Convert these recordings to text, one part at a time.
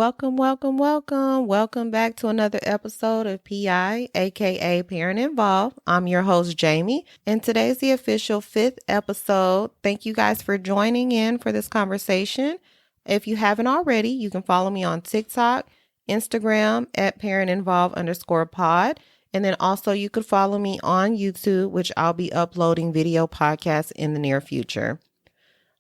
Welcome, welcome, welcome. Welcome back to another episode of PI, aka Parent Involved. I'm your host, Jamie, and today's the official fifth episode. Thank you guys for joining in for this conversation. If you haven't already, you can follow me on TikTok, Instagram at parentinvolved_pod. And then also you could follow me on YouTube, which I'll be uploading video podcasts in the near future.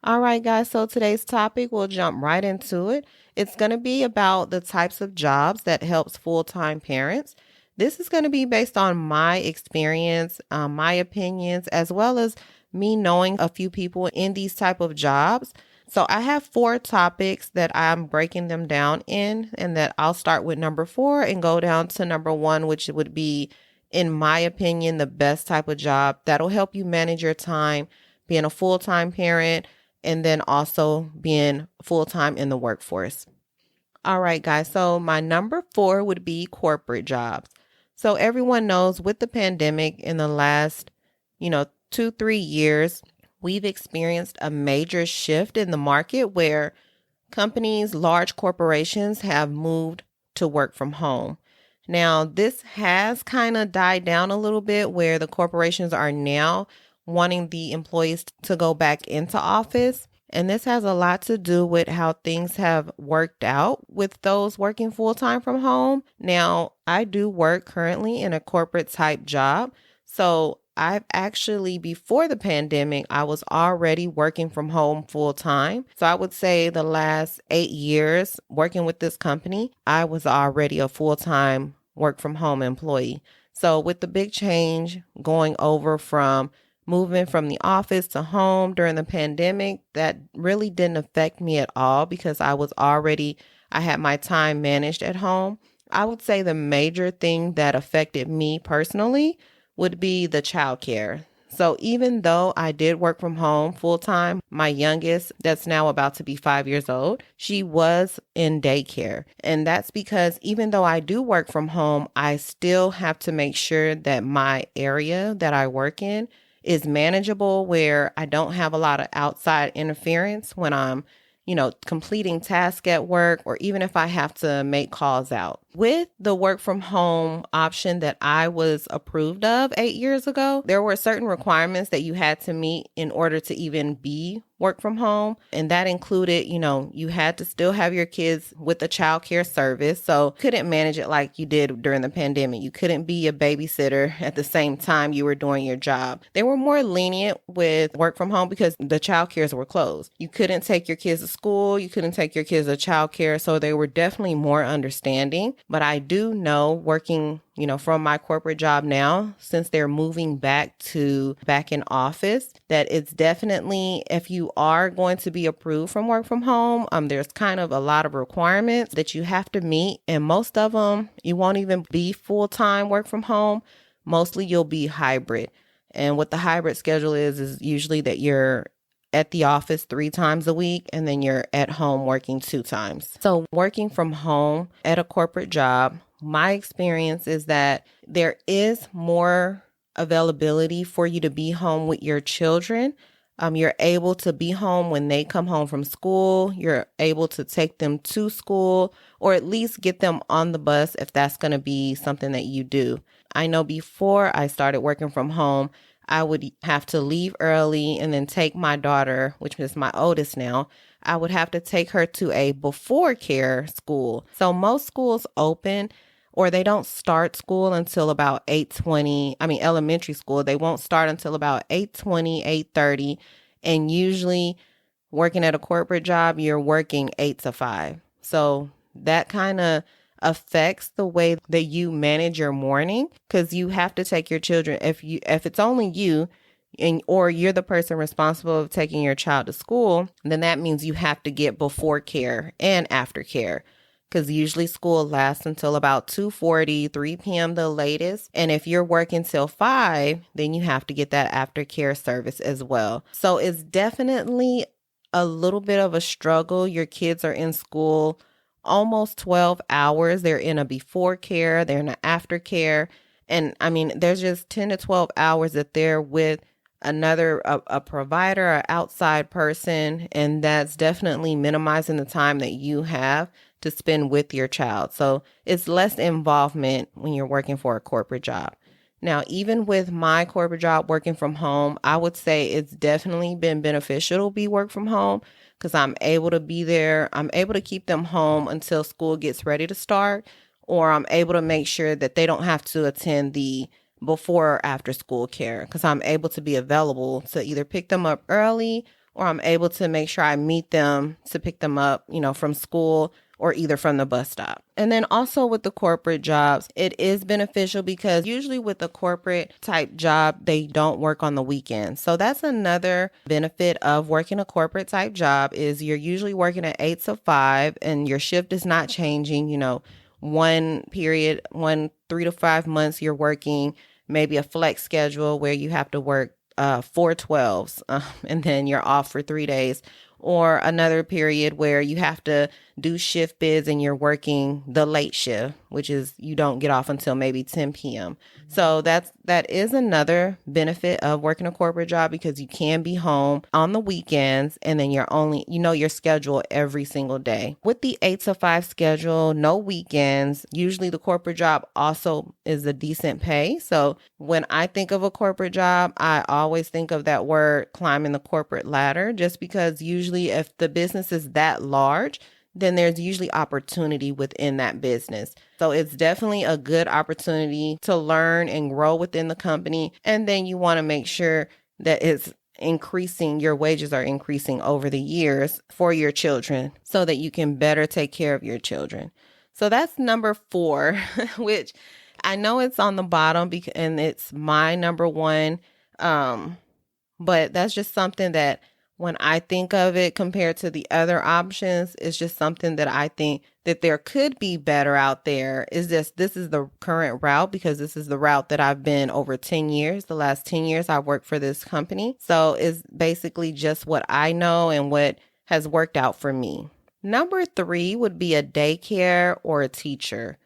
All right, guys. So today's topic, we'll jump right into it. It's going to be about the types of jobs that helps full-time parents. This is going to be based on my experience, my opinions, as well as me knowing a few people in these type of jobs. So I have 4 topics that I'm breaking them down in, and that I'll start with number 4 and go down to number 1, which would be, in my opinion, the best type of job that'll help you manage your time, being a full-time parent, and then also being full-time in the workforce. All right, guys. So my number 4 would be corporate jobs. So everyone knows with the pandemic in the last, 2-3 years, we've experienced a major shift in the market where companies, large corporations have moved to work from home. Now, this has kind of died down a little bit where the corporations are now wanting the employees to go back into office. And this has a lot to do with how things have worked out with those working full-time from home. Now, I do work currently in a corporate type job. So I've actually, before the pandemic, I was already working from home full-time. So I would say the last 8 years working with this company, I was already a full-time work from home employee. So with the big change going over from moving from the office to home during the pandemic, that really didn't affect me at all because I had my time managed at home. I would say the major thing that affected me personally would be the childcare. So even though I did work from home full time, my youngest, that's now about to be 5 years old, she was in daycare. And that's because even though I do work from home, I still have to make sure that my area that I work in is manageable, where I don't have a lot of outside interference when I'm, completing tasks at work, or even if I have to make calls out. With the work from home option that I was approved of 8 years ago, there were certain requirements that you had to meet in order to even be work from home. And that included, you had to still have your kids with the child care service. So couldn't manage it like you did during the pandemic. You couldn't be a babysitter at the same time you were doing your job. They were more lenient with work from home because the child cares were closed. You couldn't take your kids to school. You couldn't take your kids to child care. So they were definitely more understanding. But I do know, working from my corporate job now, since they're moving back in office, that it's definitely, if you are going to be approved from work from home, there's kind of a lot of requirements that you have to meet. And most of them, you won't even be full-time work from home. Mostly you'll be hybrid. And what the hybrid schedule is usually that you're at the office 3 times a week, and then you're at home working 2 times. So working from home at a corporate job, my experience is that there is more availability for you to be home with your children. You're able to be home when they come home from school. You're able to take them to school, or at least get them on the bus if that's going to be something that you do. I know before I started working from home, I would have to leave early and then take my daughter, which is my oldest now, I would have to take her to a before care school. So most schools open, or they don't start school until about 8:20. Elementary school, they won't start until about 8:20, 8:30. And usually working at a corporate job, you're working 8 to 5. So that kind of affects the way that you manage your morning, because you have to take your children. If it's only you, or you're the person responsible of taking your child to school, then that means you have to get before care and after care, because usually school lasts until about 2:40, 3 p.m. the latest. And if you're working till 5, then you have to get that aftercare service as well. So it's definitely a little bit of a struggle. Your kids are in school almost 12 hours. They're in a before care, they're in an aftercare. And there's just 10 to 12 hours that they're with a provider, an outside person. And that's definitely minimizing the time that you have to spend with your child. So it's less involvement when you're working for a corporate job. Now, even with my corporate job working from home, I would say it's definitely been beneficial to be work from home because I'm able to be there. I'm able to keep them home until school gets ready to start, or I'm able to make sure that they don't have to attend the before or after school care because I'm able to be available to either pick them up early, or I'm able to make sure I meet them to pick them up, from school or either from the bus stop. And then also with the corporate jobs, it is beneficial because usually with a corporate type job, they don't work on the weekends. So that's another benefit of working a corporate type job is you're usually working at 8 to 5 and your shift is not changing, one period, 3 to 5 months you're working maybe a flex schedule where you have to work 4 12s and then you're off for 3 days, or another period where you have to do shift bids and you're working the late shift, which is you don't get off until maybe 10 p.m. So that is another benefit of working a corporate job because you can be home on the weekends and then you're only, your schedule every single day. With the 8 to 5 schedule, no weekends, usually the corporate job also is a decent pay. So when I think of a corporate job, I always think of that word climbing the corporate ladder, just because usually if the business is that large, then there's usually opportunity within that business. So it's definitely a good opportunity to learn and grow within the company. And then you want to make sure that it's increasing, your wages are increasing over the years for your children so that you can better take care of your children. So that's number 4, which I know it's on the bottom and it's my number 1. But that's just something that when I think of it compared to the other options, it's just something that I think that there could be better out there. This is the current route because this is the route that I've been over 10 years. The last 10 years I've worked for this company. So it's basically just what I know and what has worked out for me. Number 3 would be a daycare or a teacher.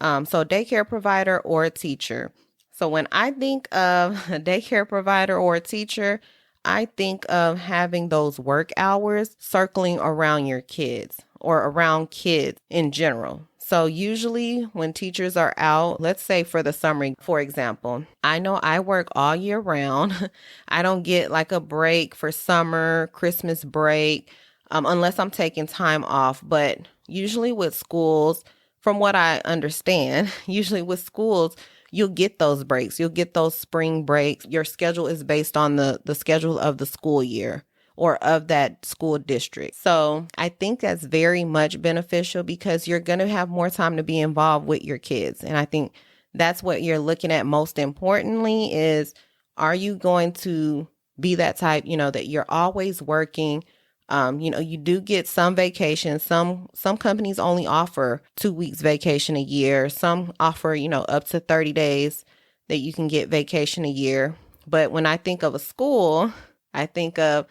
So daycare provider or a teacher. So when I think of a daycare provider or a teacher, I think of having those work hours circling around your kids or around kids in general. So usually when teachers are out, let's say for the summer, for example, I know I work all year round. I don't get like a break for summer, Christmas break, unless I'm taking time off. But usually with schools, from what I understand, usually with schools, you'll get those breaks. You'll get those spring breaks. Your schedule is based on the schedule of the school year or of that school district. So I think that's very much beneficial because you're going to have more time to be involved with your kids. And I think that's what you're looking at most importantly is, are you going to be that type, that you're always working? You do get some vacation. Some companies only offer 2 weeks vacation a year. Some offer, up to 30 days that you can get vacation a year. But when I think of a school, I think of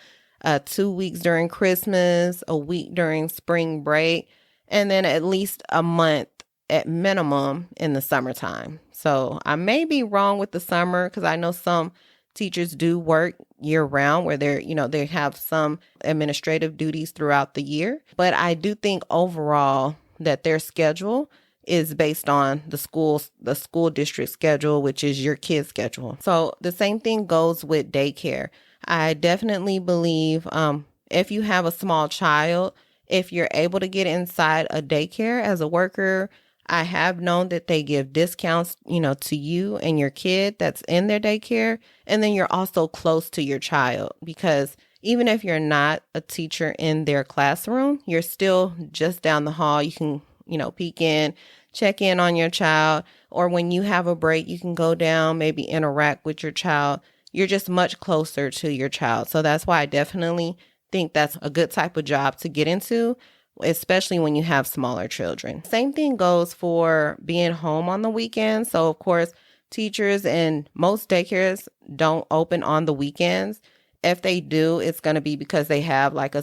2 weeks during Christmas, a week during spring break, and then at least a month at minimum in the summertime. So I may be wrong with the summer because I know some teachers do work year round where they have some administrative duties throughout the year. But I do think overall that their schedule is based on the school district schedule, which is your kid's schedule. So the same thing goes with daycare. I definitely believe if you have a small child, if you're able to get inside a daycare as a worker, I have known that they give discounts, to you and your kid that's in their daycare. And then you're also close to your child because even if you're not a teacher in their classroom, you're still just down the hall. You can, peek in, check in on your child, or when you have a break, you can go down, maybe interact with your child. You're just much closer to your child. So that's why I definitely think that's a good type of job to get into, especially when you have smaller children. Same thing goes for being home on the weekends. So of course, teachers and most daycares don't open on the weekends. If they do, it's going to be because they have like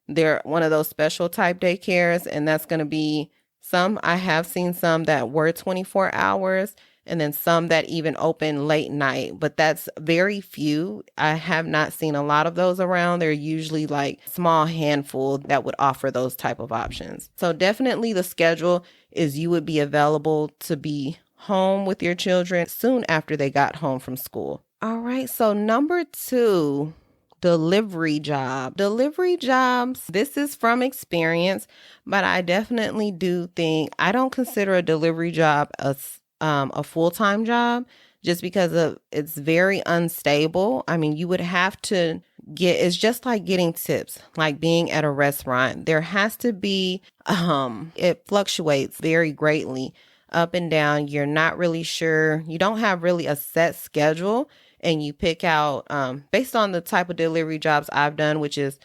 they're one of those special type daycares. And that's going to be I have seen some that were 24 hours. and then some that even open late night, but that's very few. I have not seen a lot of those around. They're usually like small handful that would offer those type of options. So definitely the schedule is you would be available to be home with your children soon after they got home from school. All right, so number 2, delivery job. Delivery jobs, this is from experience, but I definitely do think, I don't consider a delivery job a full-time job just because of it's very unstable. I mean, you would have to it's just like getting tips, like being at a restaurant. There has to be, it fluctuates very greatly up and down. You're not really sure. You don't have really a set schedule, and you pick out based on the type of delivery jobs I've done, which is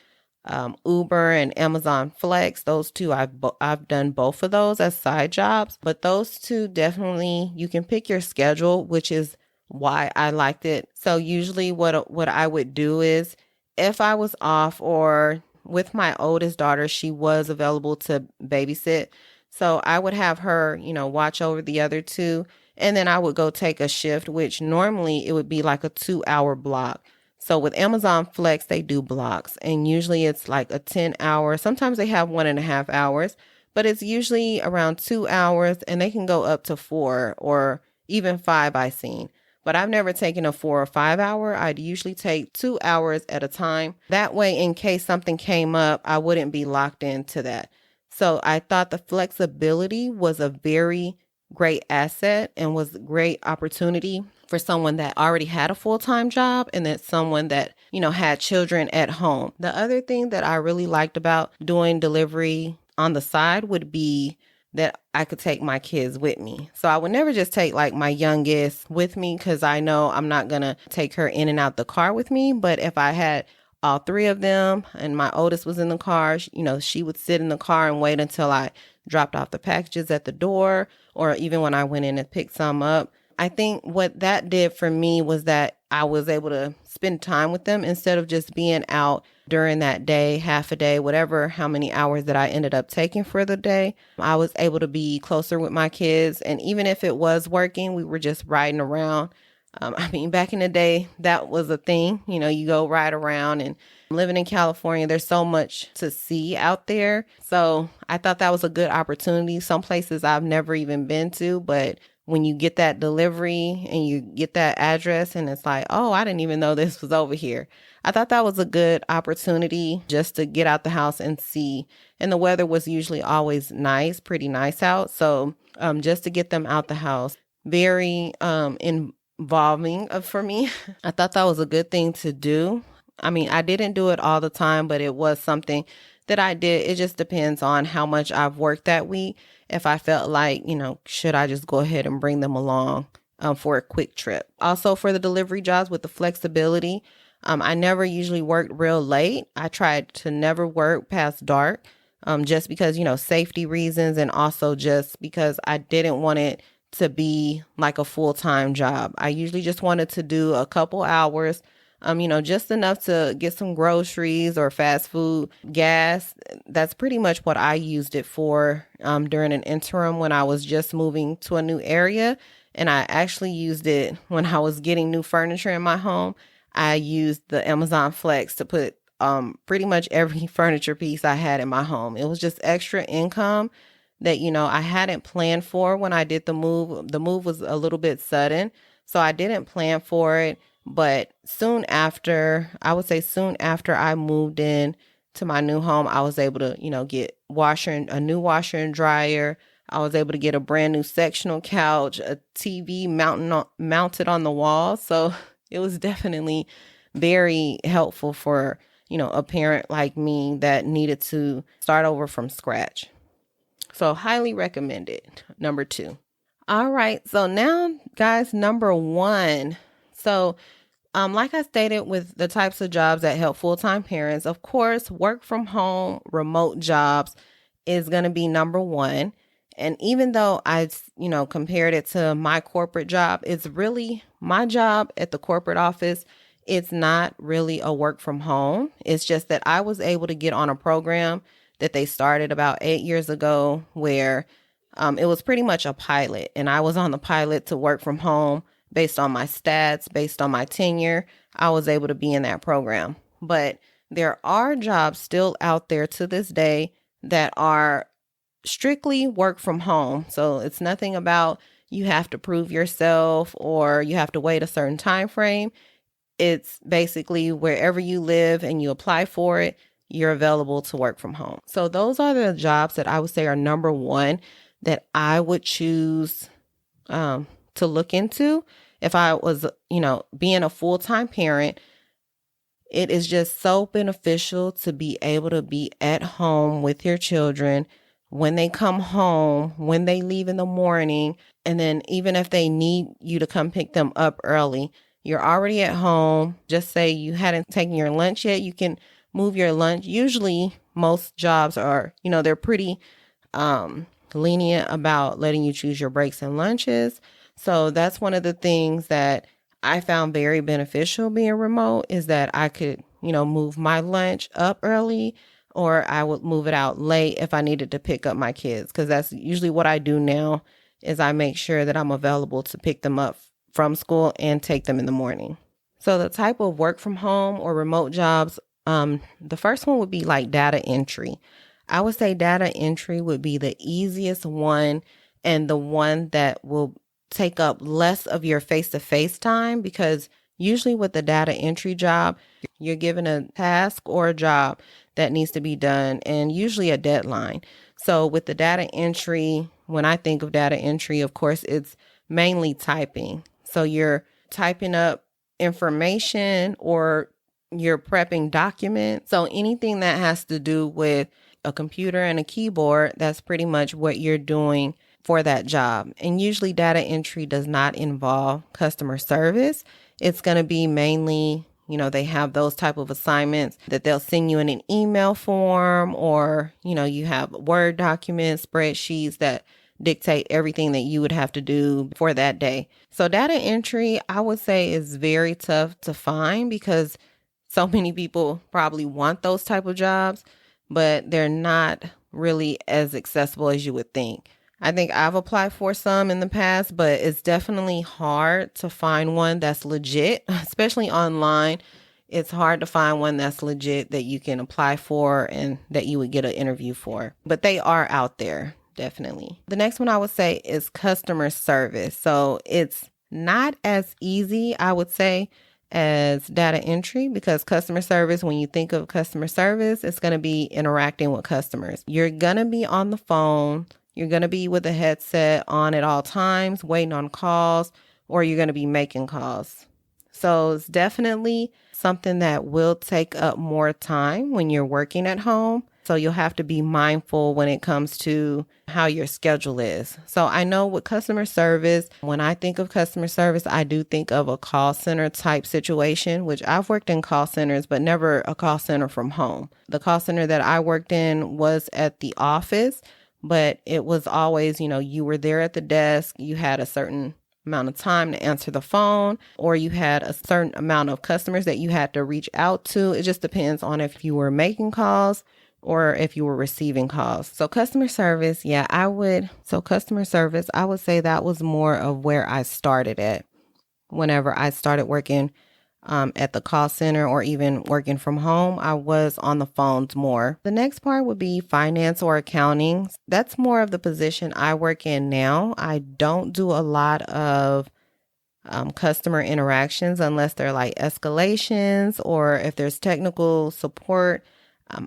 Uber and Amazon Flex. Those two, I've done both of those as side jobs, but those two definitely you can pick your schedule, which is why I liked it. So usually what I would do is if I was off or with my oldest daughter, she was available to babysit. So I would have her, watch over the other two. And then I would go take a shift, which normally it would be like a 2-hour block. So with Amazon Flex, they do blocks, and usually it's like a 10-hour. Sometimes they have 1.5 hours, but it's usually around 2 hours, and they can go up to 4 or even 5 I've seen. But I've never taken a 4 or 5 hour. I'd usually take 2 hours at a time. That way, in case something came up, I wouldn't be locked into that. So I thought the flexibility was a very great asset and was a great opportunity for someone that already had a full-time job and then someone that, had children at home. The other thing that I really liked about doing delivery on the side would be that I could take my kids with me. So I would never just take like my youngest with me because I know I'm not going to take her in and out the car with me. But if I had all 3 of them and my oldest was in the car, she would sit in the car and wait until I dropped off the packages at the door, or even when I went in and picked some up. I think what that did for me was that I was able to spend time with them instead of just being out during that day, half a day, whatever, how many hours that I ended up taking for the day. I was able to be closer with my kids. And even if it was working, we were just riding around. Back in the day, that was a thing. You go ride around, and living in California, there's so much to see out there. So I thought that was a good opportunity. Some places I've never even been to, but when you get that delivery and you get that address and it's like, oh, I didn't even know this was over here. I thought that was a good opportunity just to get out the house and see. And the weather was usually always nice, pretty nice out. So just to get them out the house, very involving for me. I thought that was a good thing to do. I didn't do it all the time, but it was something that I did. It just depends on how much I've worked that week. If I felt like, should I just go ahead and bring them along for a quick trip. Also for the delivery jobs with the flexibility, I never usually worked real late. I tried to never work past dark just because, safety reasons, and also just because I didn't want it to be like a full-time job. I usually just wanted to do a couple hours, just enough to get some groceries or fast food, gas. That's pretty much what I used it for during an interim when I was just moving to a new area. And I actually used it when I was getting new furniture in my home. I used the Amazon Flex to put pretty much every furniture piece I had in my home. It was just extra income that, I hadn't planned for when I did the move. The move was a little bit sudden, so I didn't plan for it. But soon after I moved in to my new home, I was able to, get a new washer and dryer. I was able to get a brand new sectional couch, a TV mounted on the wall. So it was definitely very helpful for, a parent like me that needed to start over from scratch. So highly recommended. Number 2. All right. So now, guys, number 1. So like I stated, with the types of jobs that help full-time parents, of course, work from home, remote jobs is going to be number 1. And even though I, compared it to my corporate job, it's really my job at the corporate office. It's not really a work from home. It's just that I was able to get on a program that they started about 8 years ago where It was pretty much a pilot, and I was on the pilot to work from home based on my stats, based on my tenure. I was able to be in that program. But there are jobs still out there to this day that are strictly work from home. So it's nothing about you have to prove yourself or you have to wait a certain time frame. It's basically wherever you live and you apply for it, you're available to work from home. So those are the jobs that I would say are number one that I would choose to look into if I was, being a full-time parent. It is just so beneficial to be able to be at home with your children when they come home, when they leave in the morning, and then even if they need you to come pick them up early, you're already at home. Just say you hadn't taken your lunch yet, you can move your lunch. Usually most jobs are, they're pretty lenient about letting you choose your breaks and lunches. So that's one of the things that I found very beneficial being remote is that I could, move my lunch up early, or I would move it out late if I needed to pick up my kids. Because that's usually what I do now is I make sure that I'm available to pick them up from school and take them in the morning. So the type of work from home or remote jobs, the first one would be like data entry. I would say data entry would be the easiest one and the one that will take up less of your face-to-face time, because usually with the data entry job, you're given a task or a job that needs to be done and usually a deadline. So with the data entry, when I think of data entry, of course, it's mainly typing. So you're typing up information or you're prepping documents. So anything that has to do with a computer and a keyboard, that's pretty much what you're doing for that job. And usually data entry does not involve customer service. It's going to be mainly, they have those type of assignments that they'll send you in an email form, or, you have Word documents, spreadsheets that dictate everything that you would have to do for that day. So data entry, I would say, is very tough to find because so many people probably want those type of jobs, but they're not really as accessible as you would think. I think I've applied for some in the past, but it's definitely hard to find one that's legit, especially online. It's hard to find one that's legit that you can apply for and that you would get an interview for. But they are out there, definitely. The next one I would say is customer service. So it's not as easy, I would say, as data entry, because customer service, when you think of customer service, it's going to be interacting with customers. You're going to be on the phone. You're going to be with a headset on at all times, waiting on calls, or you're going to be making calls. So it's definitely something that will take up more time when you're working at home. So you'll have to be mindful when it comes to how your schedule is. So I know with customer service, when I think of customer service, I do think of a call center type situation, which I've worked in call centers, but never a call center from home. The call center that I worked in was at the office, but it was always, you were there at the desk, you had a certain amount of time to answer the phone, or you had a certain amount of customers that you had to reach out to. It just depends on if you were making calls or if you were receiving calls. So customer service, I would say that was more of where I started at whenever I started working at the call center or even working from home. I was on the phones more. The next part would be finance or accounting. That's more of the position I work in now. I don't do a lot of customer interactions unless they're like escalations or if there's technical support.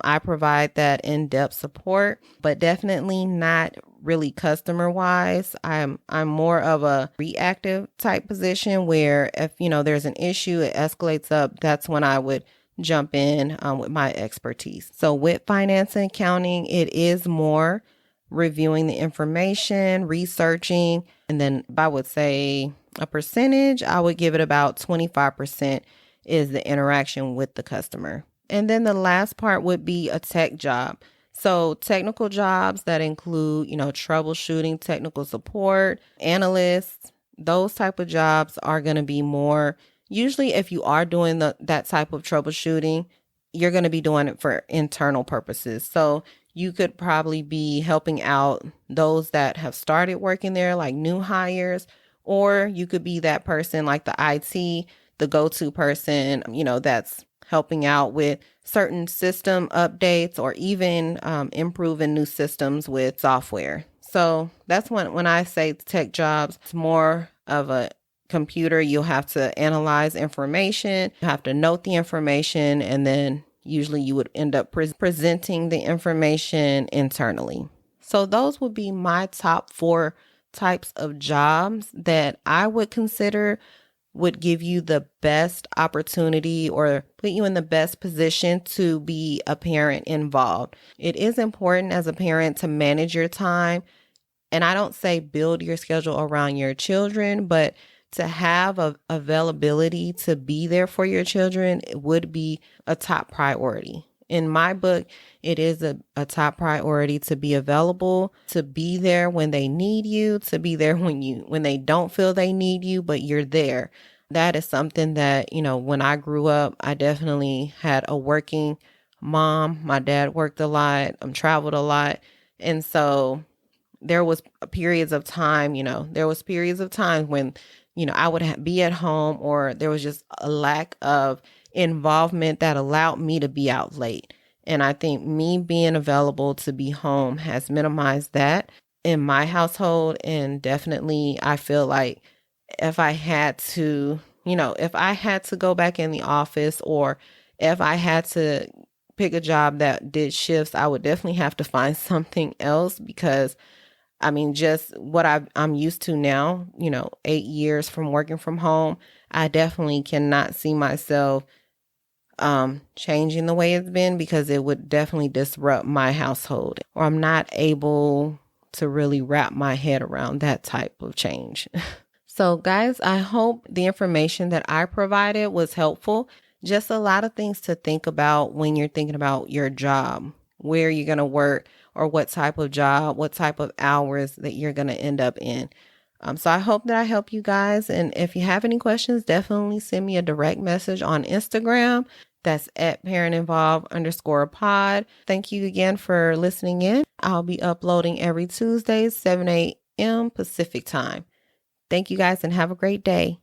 I provide that in-depth support, but definitely not really customer-wise. I'm more of a reactive type position where if, there's an issue, it escalates up, that's when I would jump in with my expertise. So with finance and accounting, it is more reviewing the information, researching, and then I would say a percentage, I would give it about 25% is the interaction with the customer. And then the last part would be a tech job. So technical jobs that include, troubleshooting, technical support, analysts, those type of jobs are going to be more, usually if you are doing that type of troubleshooting, you're going to be doing it for internal purposes. So you could probably be helping out those that have started working there, like new hires, or you could be that person like the IT, the go-to person, that's helping out with certain system updates or even improving new systems with software. So that's when I say tech jobs, it's more of a computer. You'll have to analyze information, you have to note the information, and then usually you would end up presenting the information internally. So those would be my top 4 types of jobs that I would consider would give you the best opportunity or put you in the best position to be a parent involved. It is important as a parent to manage your time. And I don't say build your schedule around your children, but to have availability to be there for your children, it would be a top priority. In my book, it is a top priority to be available, to be there when they need you, to be there when they don't feel they need you, but you're there. That is something that, when I grew up, I definitely had a working mom. My dad worked a lot, traveled a lot. And so there was periods of time, when, I would be at home, or there was just a lack of involvement that allowed me to be out late. And I think me being available to be home has minimized that in my household. And definitely I feel like if I had to, if I had to go back in the office, or if I had to pick a job that did shifts, I would definitely have to find something else, because just what I'm used to now, 8 years from working from home, I definitely cannot see myself changing the way it's been, because it would definitely disrupt my household, or I'm not able to really wrap my head around that type of change. So guys, I hope the information that I provided was helpful. Just a lot of things to think about when you're thinking about your job, where you're going to work, or what type of job, what type of hours that you're going to end up in. So I hope that I help you guys. And if you have any questions, definitely send me a direct message on Instagram. That's at parentinvolve_pod. Thank you again for listening in. I'll be uploading every Tuesday, 7 a.m. Pacific time. Thank you guys and have a great day.